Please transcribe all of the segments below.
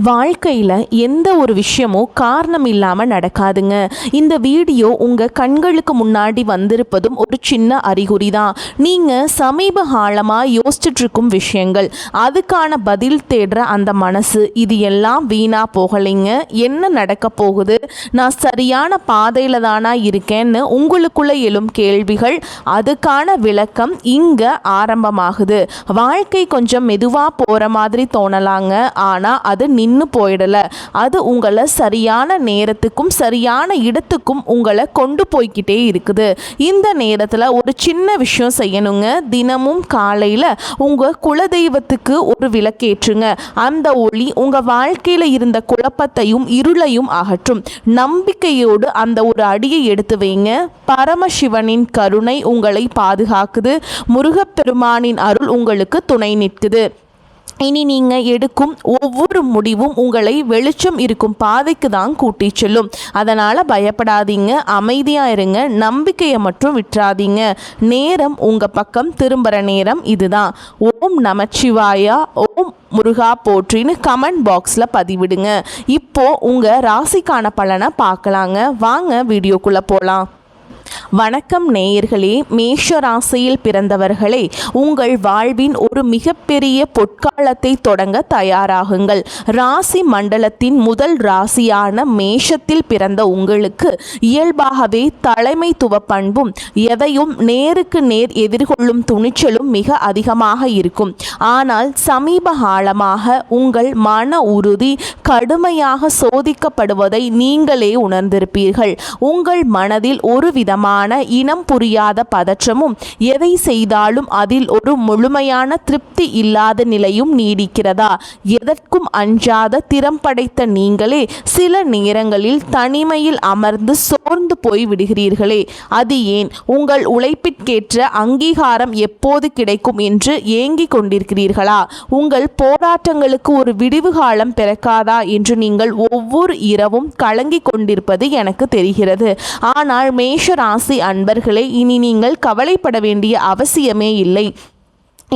வாழ்க்கையில் எந்த ஒரு விஷயமும் காரணம் இல்லாமல் நடக்காதுங்க. இந்த வீடியோ உங்கள் கண்களுக்கு முன்னாடி வந்திருப்பதும் ஒரு சின்ன அறிகுறி தான். நீங்கள் சமீப காலமாக யோசிச்சுட்ருக்கும் விஷயங்கள், அதுக்கான பதில் தேடுற அந்த மனசு, இது எல்லாம் வீணாக போகலைங்க. என்ன நடக்க போகுது, நான் சரியான பாதையில் தானா இருக்கேன்னு உங்களுக்குள்ளே எழும் கேள்விகள், அதுக்கான விளக்கம் இங்கே ஆரம்பமாகுது. வாழ்க்கை கொஞ்சம் மெதுவாக போகிற மாதிரி தோணலாங்க, ஆனால் அது நின்று போயிடல. அது உங்களை சரியான நேரத்துக்கும் சரியான இடத்துக்கும் உங்களை கொண்டு போய்கிட்டே இருக்குது. இந்த நேரத்தில் ஒரு சின்ன விஷயம் செய்யணுங்க. தினமும் காலையில் உங்கள் குலதெய்வத்துக்கு ஒரு விளக்கேற்றுங்க. அந்த ஒளி உங்கள் வாழ்க்கையில் இருந்த குழப்பத்தையும் இருளையும் அகற்றும். நம்பிக்கையோடு அந்த ஒரு அடியை எடுத்து வைங்க. பரமசிவனின் கருணை உங்களை பாதுகாக்குது. முருகப்பெருமானின் அருள் உங்களுக்கு துணை நிற்குது. இனி நீங்கள் எடுக்கும் ஒவ்வொரு முடிவும் உங்களை வெளிச்சம் இருக்கும் பாதைக்கு தான் கூட்டி செல்லும். அதனால் பயப்படாதீங்க, அமைதியாக இருங்க, நம்பிக்கையை மட்டும் விட்டுறாதீங்க. நேரம் உங்கள் பக்கம் திரும்புகிற நேரம் இதுதான். ஓம் நமச்சிவாயா, ஓம் முருகா போற்றின்னு கமெண்ட் பாக்ஸில் பதிவிடுங்க. இப்போது உங்கள் ராசிக்கான பலனை பார்க்கலாங்க. வாங்க வீடியோக்குள்ளே போகலாம். வணக்கம் நேயர்களே, மேஷ ராசியில் பிறந்தவர்களே, உங்கள் வாழ்வின் ஒரு மிகப்பெரிய பொற்காலத்தை தொடங்க தயாராகுங்கள். ராசி மண்டலத்தின் முதல் ராசியான மேஷத்தில் பிறந்த உங்களுக்கு இயல்பாகவே தலைமைத்துவ பண்பும் எதையும் நேருக்கு நேர் எதிர்கொள்ளும் துணிச்சலும் மிக அதிகமாக இருக்கும். ஆனால் சமீப காலமாக உங்கள் மன உறுதி கடுமையாக சோதிக்கப்படுவதை நீங்களே உணர்ந்திருப்பீர்கள். உங்கள் மனதில் ஒரு விதமான இனம் புரியாத பதற்றமும், எதை செய்தாலும் அதில் ஒரு முழுமையான திருப்தி இல்லாத நிலையும் நீடிக்கிறதா? எதற்கும் அஞ்சாத திறம் படைத்த நீங்களே சில நேரங்களில் தனிமையில் அமர்ந்து சோர்ந்து போய் விடுகிறீர்களே, அது ஏன்? உங்கள் உழைப்பிற்கேற்ற அங்கீகாரம் எப்போது கிடைக்கும் என்று ஏங்கிக் கொண்டிருக்கிறீர்களா? உங்கள் போராட்டங்களுக்கு ஒரு விடிவு காலம் பிறக்காதா என்று நீங்கள் ஒவ்வொரு இரவும் கலங்கிக் கொண்டிருப்பது எனக்கு தெரிகிறது. ஆனால் மேஷ ராசி அன்பர்களே, இனி நீங்கள் கவலைப்பட வேண்டிய அவசியமே இல்லை.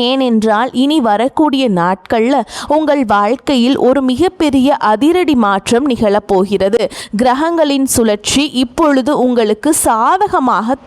ஏனென்றால் இனி வரக்கூடிய நாட்களில் உங்கள் வாழ்க்கையில் ஒரு மிகப்பெரிய அதிரடி மாற்றம் நிகழப்போகிறது. கிரகங்களின் சுழற்சி இப்பொழுது உங்களுக்கு சாதகமாக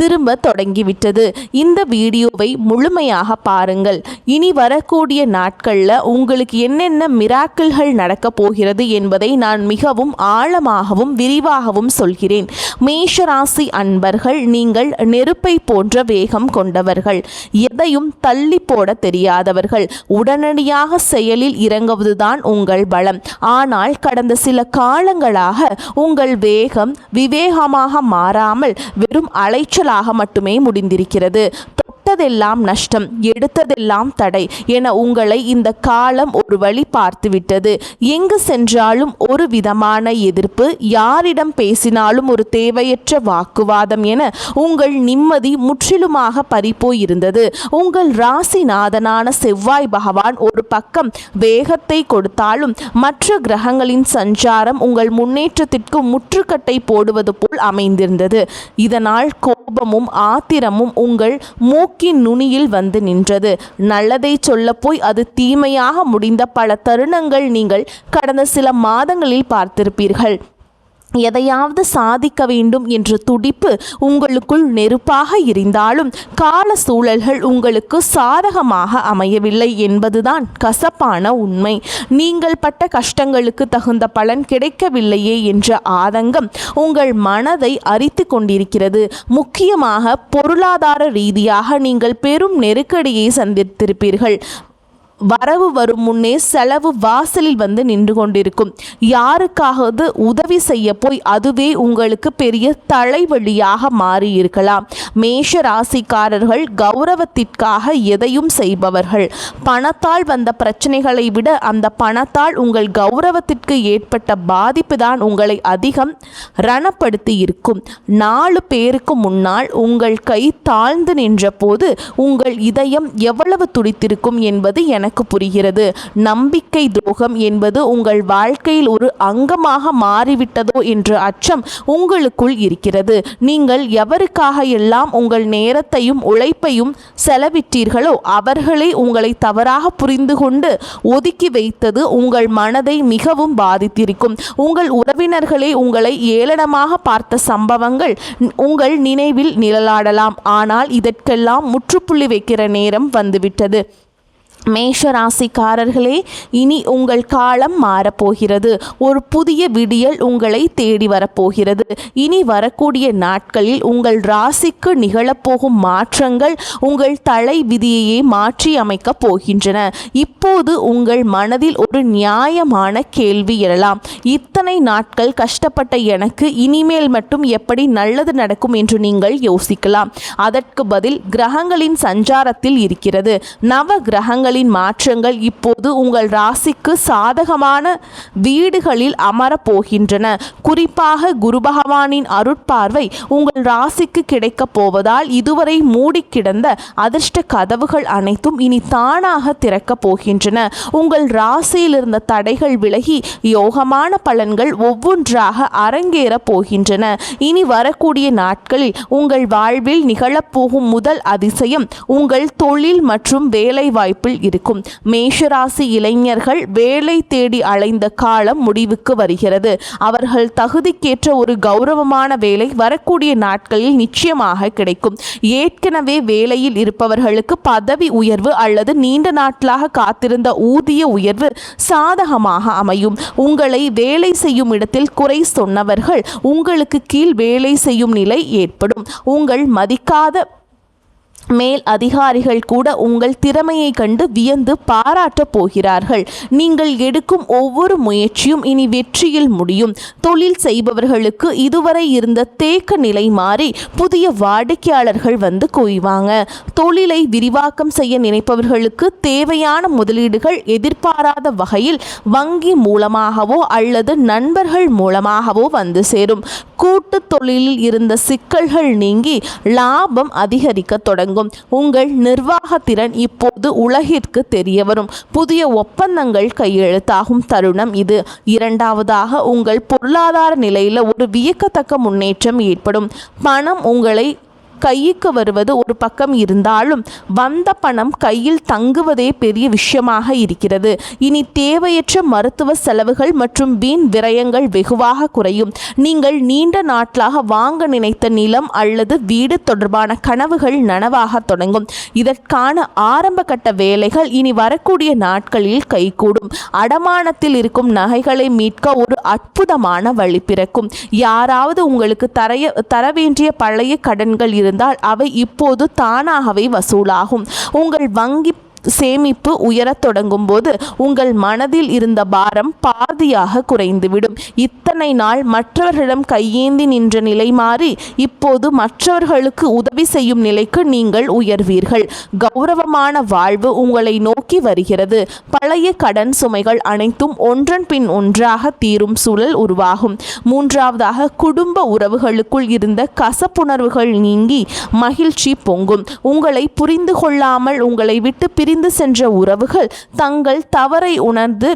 திரும்ப தொடங்கிவிட்டது. இந்த வீடியோவை முழுமையாக பாருங்கள். இனி வரக்கூடிய நாட்களில் உங்களுக்கு என்னென்ன மிராக்கிள்கள் நடக்கப் போகிறது என்பதை நான் மிகவும் ஆழமாகவும் விரிவாகவும் சொல்கிறேன். மேஷராசி அன்பர்கள், நீங்கள் நெருப்பை போன்ற வேகம் கொண்டவர்கள். எதையும் தள்ளி போட தெரியாதவர்கள். உடனடியாக செயலில் இறங்குவதுதான் உங்கள் பலம். ஆனால் கடந்த சில காலங்களாக உங்கள் வேகம் விவேகமாக மாறாமல் வெறும் அலைச்சலாக மட்டுமே முடிந்திருக்கிறது. தொட்டதெல்லாம் நஷ்டம், எடுத்ததெல்லாம் தடை என உங்களை இந்த காலம் ஒரு வழி பார்த்துவிட்டது. எங்கு சென்றாலும் ஒரு விதமான எதிர்ப்பு, யாரிடம் பேசினாலும் ஒரு தேவையற்ற வாக்குவாதம் என உங்கள் நிம்மதி முற்றிலுமாக பறிப்போயிருந்தது. உங்கள் ராசிநாதனான செவ்வாய் பகவான் ஒரு பக்கம் வேகத்தை கொடுத்தாலும் மற்ற கிரகங்களின் சஞ்சாரம் உங்கள் முன்னேற்றத்திற்கு முற்றுக்கட்டை போடுவது போல் அமைந்திருந்தது. இதனால் கோபமும் ஆத்திரமும் உங்கள் மூக்கின் நுனியில் வந்து நின்றது. நல்லதை சொல்ல போய் அது தீமையாக முடிந்த பல தருணங்கள் நீங்கள் கடந்த சில மாதங்களில் பார்த்திருப்பீர்கள். எதையாவது சாதிக்க வேண்டும் என்ற துடிப்பு உங்களுக்குள் நெருப்பாக இருந்தாலும் கால சூழல்கள் உங்களுக்கு சாதகமாக அமையவில்லை என்பதுதான் கசப்பான உண்மை. நீங்கள் பட்ட கஷ்டங்களுக்கு தகுந்த பலன் கிடைக்கவில்லையே என்ற ஆதங்கம் உங்கள் மனதை அரித்து கொண்டிருக்கிறது. முக்கியமாக பொருளாதார ரீதியாக நீங்கள் பெரும் நெருக்கடியை சந்தித்திருப்பீர்கள். வரவு வரும் முன்னே செலவு வாசலில் வந்து நின்று கொண்டிருக்கும். யாருக்காவது உதவி செய்ய போய் அதுவே உங்களுக்கு பெரிய தலைவலியாக மாறி இருக்கலாம். மேஷ ராசிக்காரர்கள் கௌரவத்திற்காக எதையும் செய்பவர்கள். பணத்தால் வந்த பிரச்சனைகளை விட அந்த பணத்தால் உங்கள் கௌரவத்திற்கு ஏற்பட்ட பாதிப்பு தான் உங்களை அதிகம் ரணப்படுத்தி இருக்கும். 4 பேருக்கு முன்னால் உங்கள் கை தாழ்ந்து நின்ற போது உங்கள் இதயம் எவ்வளவு துடித்திருக்கும் என்பது எனக்கு எனக்கு புரிகிறது. நம்பிக்கை துரோகம் என்பது உங்கள் வாழ்க்கையில் ஒரு அங்கமாக மாறிவிட்டதோ என்ற அச்சம் உங்களுக்குள் இருக்கிறது. நீங்கள் எவருக்காக எல்லாம் உங்கள் நேரத்தையும் உழைப்பையும் செலவிட்டீர்களோ அவர்களே உங்களை தவறாக புரிந்து கொண்டு ஒதுக்கி வைத்தது உங்கள் மனதை மிகவும் பாதித்திருக்கும். உங்கள் உறவினர்களே உங்களை ஏளனமாக பார்த்த சம்பவங்கள் உங்கள் நினைவில் நிழலாடலாம். ஆனால் இதற்கெல்லாம் முற்றுப்புள்ளி வைக்கிற நேரம் வந்துவிட்டது. மேஷ ராசிக்காரர்களே, இனி உங்கள் காலம் மாறப்போகிறது. ஒரு புதிய விடியல் உங்களை தேடி வரப்போகிறது. இனி வரக்கூடிய நாட்களில் உங்கள் ராசிக்கு நிகழப்போகும் மாற்றங்கள் உங்கள் தலை விதியையே மாற்றி அமைக்கப் போகின்றன. இப்போது உங்கள் மனதில் ஒரு நியாயமான கேள்வி எழலாம். இத்தனை நாட்கள் கஷ்டப்பட்ட எனக்கு இனிமேல் மட்டும் எப்படி நல்லது நடக்கும் என்று நீங்கள் யோசிக்கலாம். அதற்கு பதில் கிரகங்களின் சஞ்சாரத்தில் இருக்கிறது. நவ கிரகங்களின் மாற்றங்கள் இப்போது உங்கள் ராசிக்கு சாதகமான வீடுகளில் அமரப்போகின்றன. குறிப்பாக குரு பகவானின் அருட்பார்வை உங்கள் ராசிக்கு கிடைக்கப் போவதால் இதுவரை மூடி கிடந்த அதிர்ஷ்ட கதவுகள் அனைத்தும் இனி தானாக திறக்கப் போகின்றன. உங்கள் ராசியில் இருந்த தடைகள் விலகி யோகமான பலன்கள் ஒவ்வொன்றாக அரங்கேற போகின்றன. இனி வரக்கூடிய நாட்களில் உங்கள் வாழ்வில் நிகழப்போகும் முதல் அதிசயம் உங்கள் தொழில் மற்றும் வேலை வாய்ப்பில் இருக்கும். மேஷராசி இளைஞர்கள் வேலை தேடி அலைந்த காலம் முடிவுக்கு வருகிறது. அவர்கள் தகுதிக்கேற்ற ஒரு கௌரவமான வேலை வரக்கூடிய நாட்களில் நிச்சயமாக கிடைக்கும். ஏற்கனவே வேலையில் இருப்பவர்களுக்கு பதவி உயர்வு அல்லது நீண்ட நாட்களாக காத்திருந்த ஊதிய உயர்வு சாதகமாக அமையும். உங்களை வேலை செய்யும் இடத்தில் குறை சொன்னவர்கள் உங்களுக்கு கீழ் வேலை செய்யும் நிலை ஏற்படும். உங்கள் மதிக்காத மேல் அதிகாரிகள் கூட உங்கள் திறமையை கண்டு வியந்து பாராட்டப் போகிறார்கள். நீங்கள் எடுக்கும் ஒவ்வொரு முயற்சியும் இனி வெற்றியில் முடியும். தொழில் செய்பவர்களுக்கு இதுவரை இருந்த தேக்க நிலை மாறி புதிய வாடிக்கையாளர்கள் வந்து குவிவாங்க. தொழிலை விரிவாக்கம் செய்ய நினைப்பவர்களுக்கு தேவையான முதலீடுகள் எதிர்பாராத வகையில் வங்கி மூலமாகவோ அல்லது நண்பர்கள் மூலமாகவோ வந்து சேரும். கூட்டு தொழிலில் இருந்த சிக்கல்கள் நீங்கி லாபம் அதிகரிக்க தொடங்கும். உங்கள் நிர்வாகத்திறன் இப்போது உலகிற்கு தெரிய வரும். புதிய ஒப்பந்தங்கள் கையெழுத்தாகும் தருணம் இது. இரண்டாவதாக, உங்கள் பொருளாதார நிலையில் ஒரு வியக்கத்தக்க முன்னேற்றம் ஏற்படும். பணம் உங்களை கைக்கு வருவது ஒரு பக்கம் இருந்தாலும் வந்த பணம் கையில் தங்குவதே பெரிய விஷயமாக இருக்கிறது. இனி தேவையற்ற மருத்துவ செலவுகள் மற்றும் வீண் விரயங்கள் வெகுவாக குறையும். நீங்கள் நீண்ட நாட்களாக வாங்க நினைத்த நிலம் அல்லது வீடு தொடர்பான கனவுகள் நனவாக தொடங்கும். இதற்கான ஆரம்ப கட்ட வேலைகள் இனி வரக்கூடிய நாட்களில் கைகூடும். அடமானத்தில் இருக்கும் நகைகளை மீட்க ஒரு அற்புதமான வழி பிறக்கும். யாராவது உங்களுக்கு தர வேண்டிய பழைய கடன்கள் இருந்தால் அவை இப்போது தானாகவே வசூலாகும். உங்கள் வங்கி சேமிப்பு உயரத் தொடங்கும் போது உங்கள் மனதில் இருந்த பாரம் பாதியாக குறைந்துவிடும். இத்தனை நாள் மற்றவர்களிடம் கையேந்தி நின்ற நிலை மாறி இப்போது மற்றவர்களுக்கு உதவி செய்யும் நிலைக்கு நீங்கள் உயர்வீர்கள். கௌரவமான வாழ்வு உங்களை நோக்கி வருகிறது. பழைய கடன் சுமைகள் அனைத்தும் ஒன்றன் பின் ஒன்றாக தீரும் சூழல் உருவாகும். மூன்றாவதாக, குடும்ப உறவுகளுக்குள் இருந்த கசப்புணர்வுகள் நீங்கி மகிழ்ச்சி பொங்கும். உங்களை புரிந்து கொள்ளாமல் உங்களை விட்டு பிரிந்து சென்ற உறவுகள் தங்கள் தவறை உணர்ந்து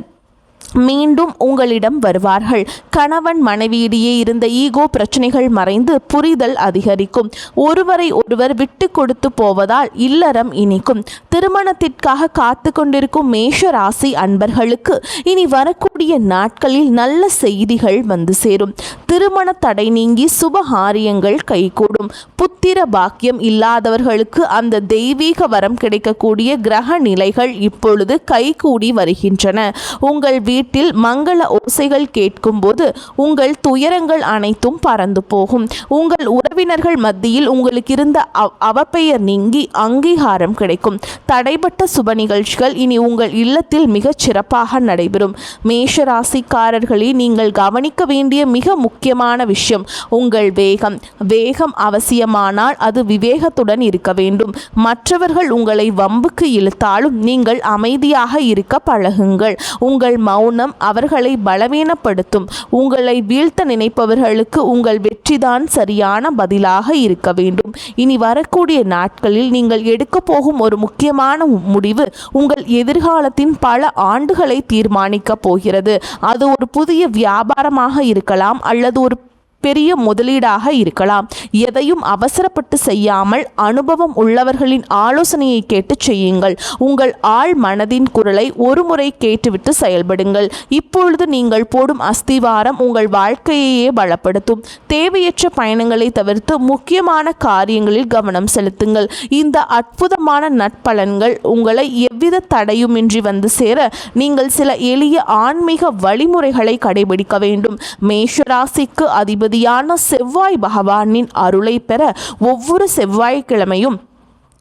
மீண்டும் உங்களிடம் வருவார்கள். கணவன் மனைவியிடையே இருந்த ஈகோ பிரச்சனைகள் மறைந்து புரிதல் அதிகரிக்கும். ஒருவரை ஒருவர் விட்டு கொடுத்து போவதால் இல்லறம் இனிக்கும். திருமணத்திற்காக காத்து கொண்டிருக்கும் மேஷ ராசி அன்பர்களுக்கு இனி வரக்கூடிய நாட்களில் நல்ல செய்திகள் வந்து சேரும். திருமண தடை நீங்கி சுபகாரியங்கள் கைகூடும். புத்திர பாக்கியம் இல்லாதவர்களுக்கு அந்த தெய்வீக வரம் கிடைக்கக்கூடிய கிரக நிலைகள் இப்பொழுது கைகூடி வருகின்றன. உங்கள் வீட்டில் மங்கள ஓசைகள் கேட்கும்போது உங்கள் துயரங்கள் அனைத்தும் பறந்து போகும். உங்கள் உறவினர்கள் மத்தியில் உங்களுக்கு இருந்த அவப்பெயர் நீங்கி அங்கீகாரம் கிடைக்கும். தடைப்பட்ட சுப நிகழ்ச்சிகள் இனி உங்கள் இல்லத்தில் மிகச் சிறப்பாக நடைபெறும். மேஷ ராசிக்காரர்களே, நீங்கள் கவனிக்க வேண்டிய மிக முக்கியமான விஷயம் உங்கள் வேகம். வேகம் அவசியமானால் அது விவேகத்துடன் இருக்க வேண்டும். மற்றவர்கள் உங்களை வம்புக்கு இழுத்தாலும் நீங்கள் அமைதியாக இருக்க பழகுங்கள். உங்கள் மௌனம் மௌனம் அவர்களை பலவீனப்படுத்தும். உங்களை வீழ்த்த நினைப்பவர்களுக்கு உங்கள் வெற்றிதான் சரியான பதிலாக இருக்க வேண்டும். இனி வரக்கூடிய நாட்களில் நீங்கள் எடுக்க போகும் ஒரு முக்கியமான முடிவு உங்கள் எதிர்காலத்தின் பல ஆண்டுகளை தீர்மானிக்கப் போகிறது. அது ஒரு புதிய வியாபாரமாக இருக்கலாம் அல்லது ஒரு பெரிய முதலீடாக இருக்கலாம். எதையும் அவசரப்பட்டு செய்யாமல் அனுபவம் உள்ளவர்களின் ஆலோசனையை கேட்டு செய்யுங்கள். உங்கள் ஆழ் மனதின் குரலை ஒருமுறை கேட்டுவிட்டு செயல்படுங்கள். இப்பொழுது நீங்கள் போடும் அஸ்திவாரம் உங்கள் வாழ்க்கையையே பலப்படுத்தும். தேவையற்ற பயணங்களை தவிர்த்து முக்கியமான காரியங்களில் கவனம் செலுத்துங்கள். இந்த அற்புதமான நற்பலன்கள் உங்களை எவ்வித தடையுமின்றி வந்து சேர நீங்கள் சில எளிய ஆன்மீக வழிமுறைகளை கடைபிடிக்க வேண்டும். மேஷராசிக்கு அதிபதி செவ்வாய் பகவானின் அருளை பெற ஒவ்வொரு செவ்வாய்க்கிழமையும்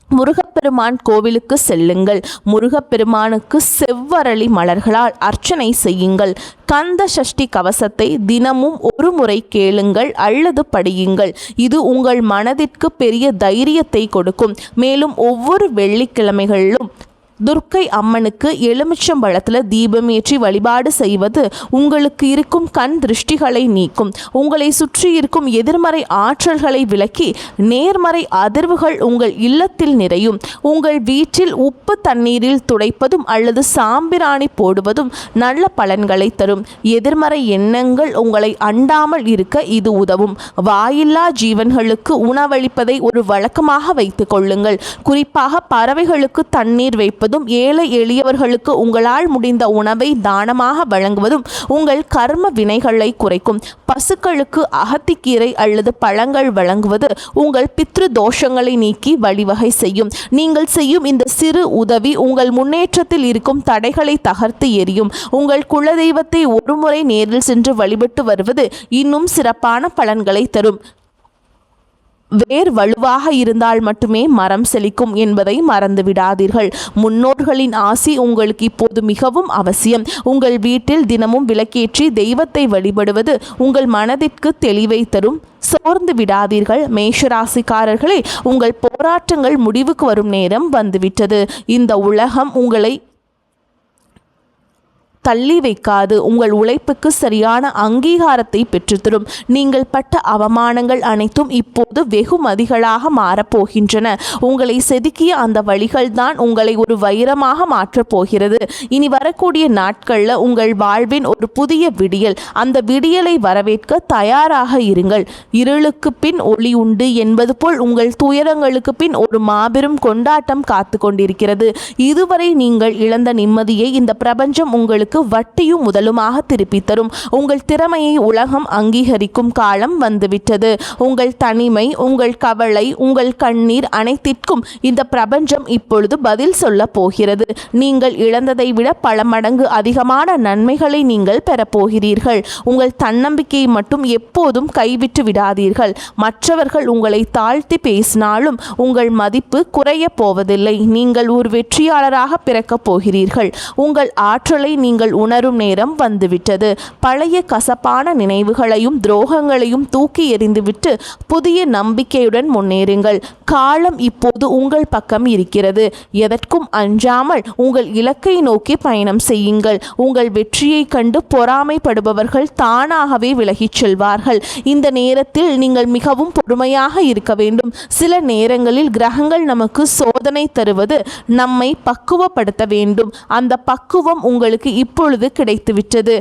முருகப்பெருமான் கோவிலுக்கு செல்லுங்கள். முருகப்பெருமானுக்கு செவ்வரளி மலர்களால் அர்ச்சனை செய்யுங்கள். கந்த சஷ்டி கவசத்தை தினமும் ஒரு முறை கேளுங்கள் அல்லது படியுங்கள். இது உங்கள் மனதிற்கு பெரிய தைரியத்தை கொடுக்கும். மேலும் ஒவ்வொரு வெள்ளிக்கிழமைகளிலும் துர்க்கை அம்மனுக்கு எலுமிச்சம்பழத்தில் தீபம் ஏற்றி வழிபாடு செய்வது உங்களுக்கு இருக்கும் கண் திருஷ்டிகளை நீக்கும். உங்களை சுற்றி இருக்கும் எதிர்மறை ஆற்றல்களை விலக்கி நேர்மறை அதிர்வுகள் உங்கள் இல்லத்தில் நிறையும். உங்கள் வீட்டில் உப்பு தண்ணீரில் துடைப்பதும் அல்லது சாம்பிராணி போடுவதும் நல்ல பலன்களை தரும். எதிர்மறை எண்ணங்கள் உங்களை அண்டாமல் இருக்க இது உதவும். வாயில்லா ஜீவன்களுக்கு உணவளிப்பதை ஒரு வழக்கமாக வைத்துக் கொள்ளுங்கள். குறிப்பாக பறவைகளுக்கு தண்ணீர் வைப்பது ஏழை எளியவர்களுக்கு உங்களால் முடிந்த உணவை தானமாக வழங்குவதும் உங்கள் கர்ம வினைகளை குறைக்கும். பசுக்களுக்கு அகத்திக்கீரை அல்லது பழங்கள் வழங்குவது உங்கள் பித்ரு தோஷங்களை நீக்கி வழிவகை செய்யும். நீங்கள் செய்யும் இந்த சிறு உதவி உங்கள் முன்னேற்றத்தில் இருக்கும் தடைகளை தகர்த்து எறியும். உங்கள் குலதெய்வத்தை ஒருமுறை நேரில் சென்று வழிபட்டு வருவது இன்னும் சிறப்பான பலன்களை தரும். வேர் வலுவாக இருந்தால் மட்டுமே மரம் செழிக்கும் என்பதை மறந்து விடாதீர்கள். முன்னோர்களின் ஆசி உங்களுக்கு இப்போது மிகவும் அவசியம். உங்கள் வீட்டில் தினமும் விளக்கேற்றி தெய்வத்தை வழிபடுவது உங்கள் மனதிற்கு தெளிவை தரும். சோர்ந்து விடாதீர்கள். மேஷராசிக்காரர்களே, உங்கள் போராட்டங்கள் முடிவுக்கு வரும் நேரம் வந்துவிட்டது. இந்த உலகம் உங்களை தள்ளி வைக்காது. உங்கள் உழைப்புக்கு சரியான அங்கீகாரத்தை பெற்றுத்தரும். நீங்கள் பட்ட அவமானங்கள் அனைத்தும் இப்போது வெகுமதிகளாக மாறப்போகின்றன. உங்களை செதுக்கிய அந்த வழிகள் தான் உங்களை ஒரு வைரமாக மாற்றப் போகிறது. இனி வரக்கூடிய நாட்களில் உங்கள் வாழ்வின் ஒரு புதிய விடியல். அந்த விடியலை வரவேற்க தயாராக இருங்கள். இருளுக்கு பின் ஒளி உண்டு என்பது போல் உங்கள் துயரங்களுக்கு பின் ஒரு மாபெரும் கொண்டாட்டம் காத்து கொண்டிருக்கிறது. இதுவரை நீங்கள் இழந்த நிம்மதியை இந்த பிரபஞ்சம் உங்களுக்கு வட்டியும் முதலுமாக திருப்பி தரும். உங்கள் திறமையை உலகம் அங்கீகரிக்கும் காலம் வந்துவிட்டது. உங்கள் தனிமை, உங்கள் கவலை, உங்கள் கண்ணீர் அனைத்திற்கும் இந்த பிரபஞ்சம் இப்பொழுது பதில் சொல்ல போகிறது. நீங்கள் இழந்ததை விட பல மடங்கு அதிகமான நன்மைகளை நீங்கள் பெறப்போகிறீர்கள். உங்கள் தன்னம்பிக்கையை மட்டும் எப்போதும் கைவிட்டு விடாதீர்கள். மற்றவர்கள் உங்களை தாழ்த்தி பேசினாலும் உங்கள் மதிப்பு குறைய போவதில்லை. நீங்கள் ஒரு வெற்றியாளராக பிறக்கப் போகிறீர்கள். உங்கள் ஆற்றலை நீங்கள் உணரும் நேரம் வந்துவிட்டது. பழைய கசப்பான நினைவுகளையும் துரோகங்களையும் தூக்கி எறிந்துவிட்டு புதிய நம்பிக்கையுடன் முன்னேறுங்கள். காலம் இப்போது உங்கள் பக்கம் இருக்கிறது. எதற்கும் அஞ்சாமல் உங்கள் இலக்கை நோக்கி பயணம் செய்யுங்கள். உங்கள் வெற்றியை கண்டு பொறாமைப்படுபவர்கள் தானாகவே விலகிச் செல்வார்கள். இந்த நேரத்தில் நீங்கள் மிகவும் பொறுமையாக இருக்க வேண்டும். சில நேரங்களில் கிரகங்கள் நமக்கு சோதனை தருவது நம்மை பக்குவப்படுத்த வேண்டும். அந்த பக்குவம் உங்களுக்கு இப்பொழுது கிடைத்துவிட்டது.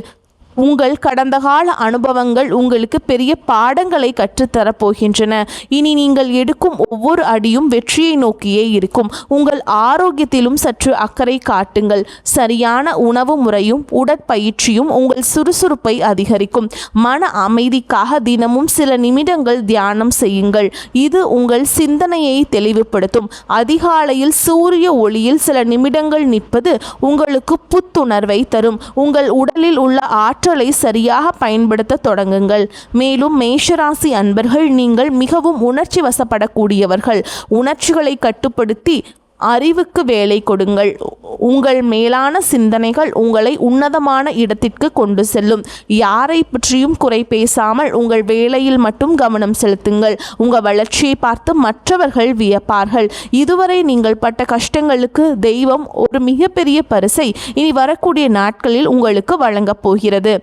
உங்கள் கடந்த கால அனுபவங்கள் உங்களுக்கு பெரிய பாடங்களை கற்றுத்தரப்போகின்றன. இனி நீங்கள் எடுக்கும் ஒவ்வொரு அடியும் வெற்றியை நோக்கியே இருக்கும். உங்கள் ஆரோக்கியத்திலும் சற்று அக்கறை காட்டுங்கள். சரியான உணவு முறையும் உடற்பயிற்சியும் உங்கள் சுறுசுறுப்பை அதிகரிக்கும். மன அமைதிக்காக தினமும் சில நிமிடங்கள் தியானம் செய்யுங்கள். இது உங்கள் சிந்தனையை தெளிவுபடுத்தும். அதிகாலையில் சூரிய ஒளியில் சில நிமிடங்கள் நிற்பது உங்களுக்கு புத்துணர்வை தரும். உங்கள் உடலில் உள்ள ஆற்றலை சரியாக பயன்படுத்த தொடங்குங்கள். மேலும் மேஷராசி அன்பர்கள், நீங்கள் மிகவும் உணர்ச்சி வசப்படக்கூடியவர்கள். உணர்ச்சிகளை கட்டுப்படுத்தி அறிவுக்கு வேலை கொடுங்கள். உங்கள் மேலான சிந்தனைகள் உங்களை உன்னதமான இடத்திற்கு கொண்டு செல்லும். யாரை பற்றியும் குறை பேசாமல் உங்கள் வேலையில் மட்டும் கவனம் செலுத்துங்கள். உங்கள் வளர்ச்சியை பார்த்து மற்றவர்கள் வியப்பார்கள். இதுவரை நீங்கள் பட்ட கஷ்டங்களுக்கு தெய்வம் ஒரு மிகப்பெரிய பரிசை இனி வரக்கூடிய நாட்களில் உங்களுக்கு வழங்கப் போகிறது.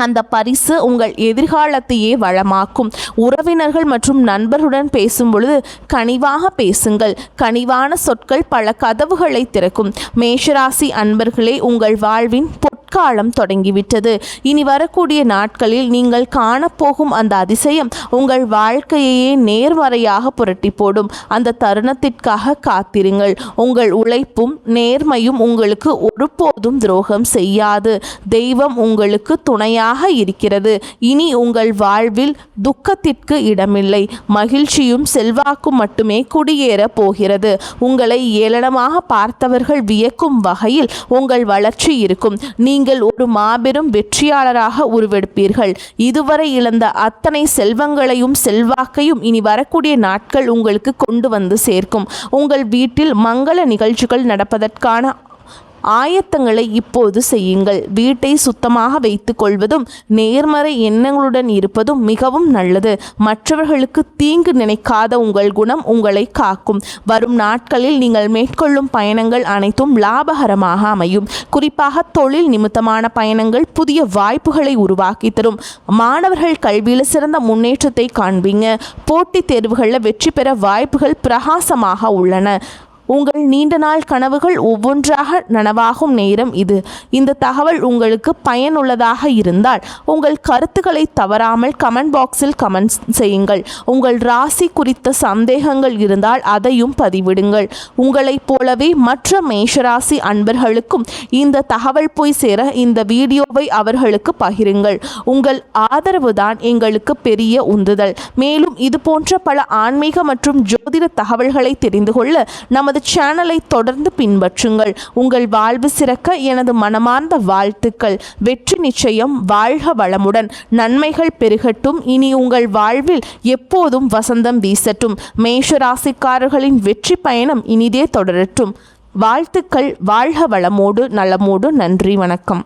அந்த பரிசு உங்கள் எதிர்காலத்தையே வளமாக்கும். உறவினர்கள் மற்றும் நண்பர்களுடன் பேசும் பொழுது கனிவாக பேசுங்கள். கனிவான சொற்கள் பல கதவுகளை திறக்கும். மேஷராசி அன்பர்களே, உங்கள் வாழ்வின் காலம் தொடங்கிவிட்டது. இனி வரக்கூடிய நாட்களில் நீங்கள் காணப்போகும் அந்த அதிசயம் உங்கள் வாழ்க்கையையே நேர்மறையாக புரட்டி போடும். அந்த தருணத்திற்காக காத்திருங்கள். உங்கள் உழைப்பும் நேர்மையும் உங்களுக்கு ஒருபோதும் துரோகம் செய்யாது. தெய்வம் உங்களுக்கு துணையாக இருக்கிறது. இனி உங்கள் வாழ்வில் துக்கத்திற்கு இடமில்லை. மகிழ்ச்சியும் செல்வாக்கும் மட்டுமே குடியேற போகிறது. உங்களை ஏளனமாக பார்த்தவர்கள் வியக்கும் வகையில் உங்கள் வளர்ச்சி இருக்கும். நீங்கள் ஒரு மாபெரும் வெற்றியாளராக உருவெடுப்பீர்கள். இதுவரை இழந்த அத்தனை செல்வங்களையும் செல்வாக்கையும் இனி வரக்கூடிய நாட்கள் உங்களுக்கு கொண்டு வந்து சேர்க்கும். உங்கள் வீட்டில் மங்கள நிகழ்ச்சிகள் நடப்பதற்கான ஆயத்தங்களை இப்போது செய்யுங்கள். வீட்டை சுத்தமாக வைத்துக் கொள்வதும் நேர்மறை எண்ணங்களுடன் இருப்பதும் மிகவும் நல்லது. மற்றவர்களுக்கு தீங்கு நினைக்காத உங்கள் குணம் உங்களை காக்கும். வரும் நாட்களில் நீங்கள் மேற்கொள்ளும் பயணங்கள் அனைத்தும் லாபகரமாக அமையும். குறிப்பாக தொழில் நிமித்தமான பயணங்கள் புதிய வாய்ப்புகளை உருவாக்கி தரும். மாணவர்கள் கல்வியில் சிறந்த முன்னேற்றத்தை காண்பீங்க. போட்டித் தேர்வுகளில் வெற்றி பெற வாய்ப்புகள் பிரகாசமாக உள்ளன. உங்கள் நீண்ட நாள் கனவுகள் ஒவ்வொன்றாக நனவாகும் நேரம் இது. இந்த தகவல் உங்களுக்கு பயனுள்ளதாக இருந்தால் உங்கள் கருத்துக்களை தவறாமல் கமெண்ட் பாக்ஸில் கமெண்ட் செய்யுங்கள். உங்கள் ராசி குறித்த சந்தேகங்கள் இருந்தால் அதையும் பதிவிடுங்கள். உங்களைப் போலவே மற்ற மேஷராசி அன்பர்களுக்கும் இந்த தகவல் போய் சேர இந்த வீடியோவை அவர்களுக்கு பகிருங்கள். உங்கள் ஆதரவு தான் எங்களுக்கு பெரிய உந்துதல். மேலும் இது போன்ற பல ஆன்மீக மற்றும் ஜோதிட தகவல்களை தெரிந்து கொள்ள நமது சேனலை தொடர்ந்து பின்பற்றுங்கள். உங்கள் வாழ்வு சிறக்க எனது மனமார்ந்த வாழ்த்துக்கள். வெற்றி நிச்சயம். வாழ்க வளமுடன். நன்மைகள் பெருகட்டும். இனி உங்கள் வாழ்வில் எப்போதும் வசந்தம் வீசட்டும். மேஷராசிக்காரர்களின் வெற்றி பயணம் இனிதே தொடரட்டும். வாழ்த்துக்கள். வாழ்க வளமோடு நலமோடு. நன்றி. வணக்கம்.